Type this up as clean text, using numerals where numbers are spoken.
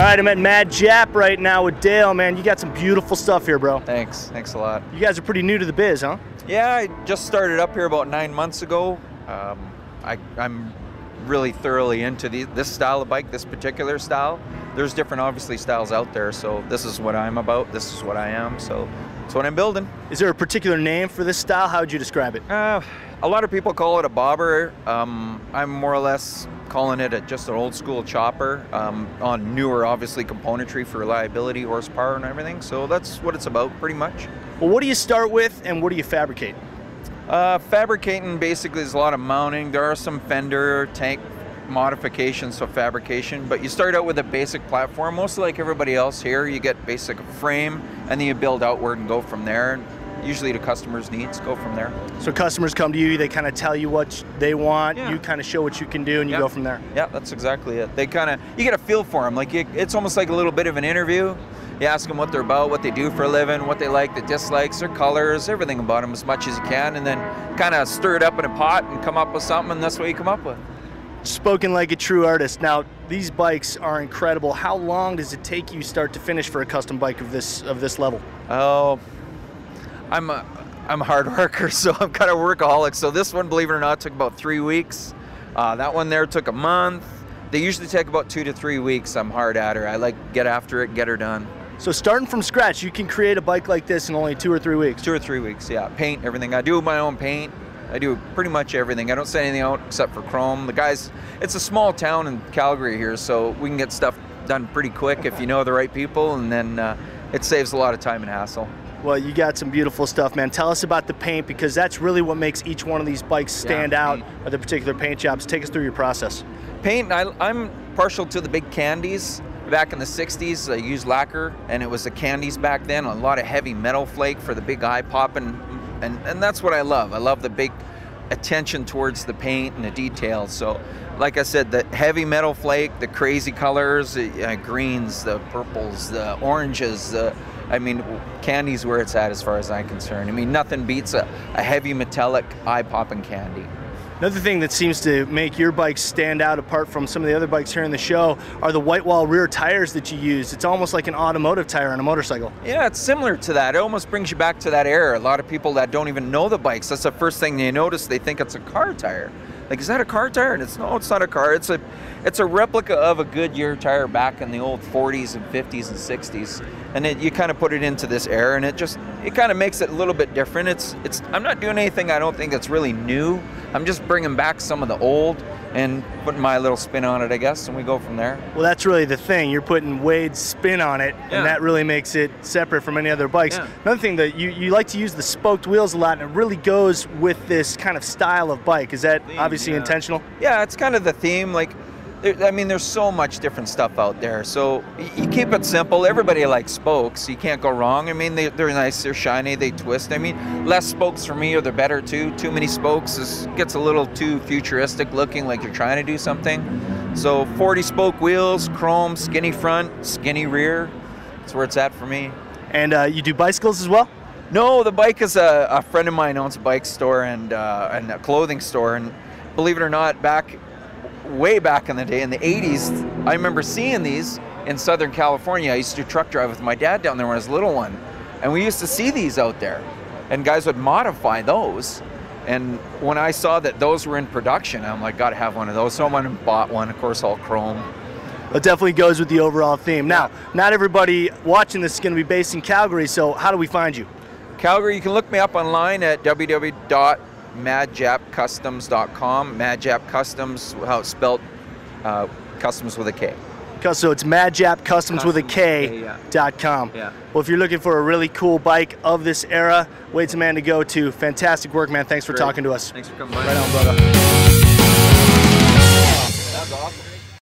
right, I'm at Mad Jap right now with Dale, man. You got some beautiful stuff here, bro. Thanks a lot. You guys are pretty new to the biz, huh? Yeah, I just started up here about 9 months ago. I'm really thoroughly into this style of bike, this particular style. There's different, obviously, styles out there, so this is what I'm about, this is what I am, so it's what I'm building. Is there a particular name for this style? How would you describe it? A lot of people call it a bobber. I'm more or less calling it just an old school chopper on newer, obviously, componentry for reliability, horsepower, and everything. So that's what it's about, pretty much. Well, what do you start with, and what do you fabricate? Fabricating basically is a lot of mounting. There are some fender, tank modifications, so fabrication, but you start out with a basic platform, mostly like everybody else here. You get basic frame, and then you build outward and go from there. Usually to customers' needs, go from there. So customers come to you, they kind of tell you what they want, yeah. You kind of show what you can do, and you go from there. Yeah, that's exactly it. They kind of, you get a feel for them. Like it's almost like a little bit of an interview. You ask them what they're about, what they do for a living, what they like, the dislikes, their colors, everything about them as much as you can, and then kind of stir it up in a pot and come up with something, and that's what you come up with. Spoken like a true artist. Now, these bikes are incredible. How long does it take you start to finish for a custom bike of this level? Oh, I'm a hard worker, so I'm kind of workaholic. So this one, believe it or not, took about 3 weeks. That one there took a month. They usually take about 2 to 3 weeks. I'm hard at her. I like get after it, get her done. So starting from scratch, you can create a bike like this in only 2 or 3 weeks? 2 or 3 weeks, yeah. Paint, everything. I do my own paint. I do pretty much everything. I don't send anything out except for chrome. The guys, it's a small town in Calgary here, so we can get stuff done pretty quick if you know the right people, and then it saves a lot of time and hassle. Well, you got some beautiful stuff, man. Tell us about the paint, because that's really what makes each one of these bikes stand out, are the particular paint jobs. Take us through your process. Paint, I'm partial to the big candies. Back in the 60s, I used lacquer, and it was the candies back then, a lot of heavy metal flake for the big eye popping, and that's what I love. I love the big attention towards the paint and the details. So, like I said, the heavy metal flake, the crazy colors, greens, the purples, the oranges, I mean, candy's where it's at as far as I'm concerned. I mean, nothing beats a heavy metallic eye-popping candy. Another thing that seems to make your bike stand out apart from some of the other bikes here in the show are the white wall rear tires that you use. It's almost like an automotive tire on a motorcycle. Yeah, it's similar to that. It almost brings you back to that era. A lot of people that don't even know the bikes, that's the first thing they notice. They think it's a car tire. Like, is that a car tire? And no, it's not a car. It's a replica of a Goodyear tire back in the old 40s and 50s and 60s. And you kind of put it into this era, and it kind of makes it a little bit different. I'm not doing anything I don't think that's really new. I'm just bringing back some of the old and putting my little spin on it, I guess, and we go from there. Well, that's really the thing. You're putting Wade's spin on it, and that really makes it separate from any other bikes. Yeah. Another thing, that you like to use the spoked wheels a lot, and it really goes with this kind of style of bike. Is that obviously intentional? Yeah, it's kind of the theme. Like, I mean, there's so much different stuff out there. So you keep it simple. Everybody likes spokes. You can't go wrong. I mean, they're nice, they're shiny, they twist. I mean, less spokes for me are the better too. Too many spokes gets a little too futuristic looking, like you're trying to do something. So 40 spoke wheels, chrome, skinny front, skinny rear. That's where it's at for me. And you do bicycles as well? No, the bike is a friend of mine owns a bike store and a clothing store. And believe it or not, way back in the day, in the 80s, I remember seeing these in Southern California. I used to truck drive with my dad down there when I was a little one. And we used to see these out there. And guys would modify those. And when I saw that those were in production, I'm like, gotta have one of those. So I went and bought one, of course, all chrome. It definitely goes with the overall theme. Now, not everybody watching this is gonna be based in Calgary, so how do we find you? Calgary, you can look me up online at www.madjapcustoms.com. Madjap Customs, how it's spelled, customs with a K. So it's madjapcustoms with a K.com. Yeah. Well, if you're looking for a really cool bike of this era, Wade's the man to go to. Fantastic work, man. Thanks for talking to us. Thanks for coming by. Right on, brother. That's awesome.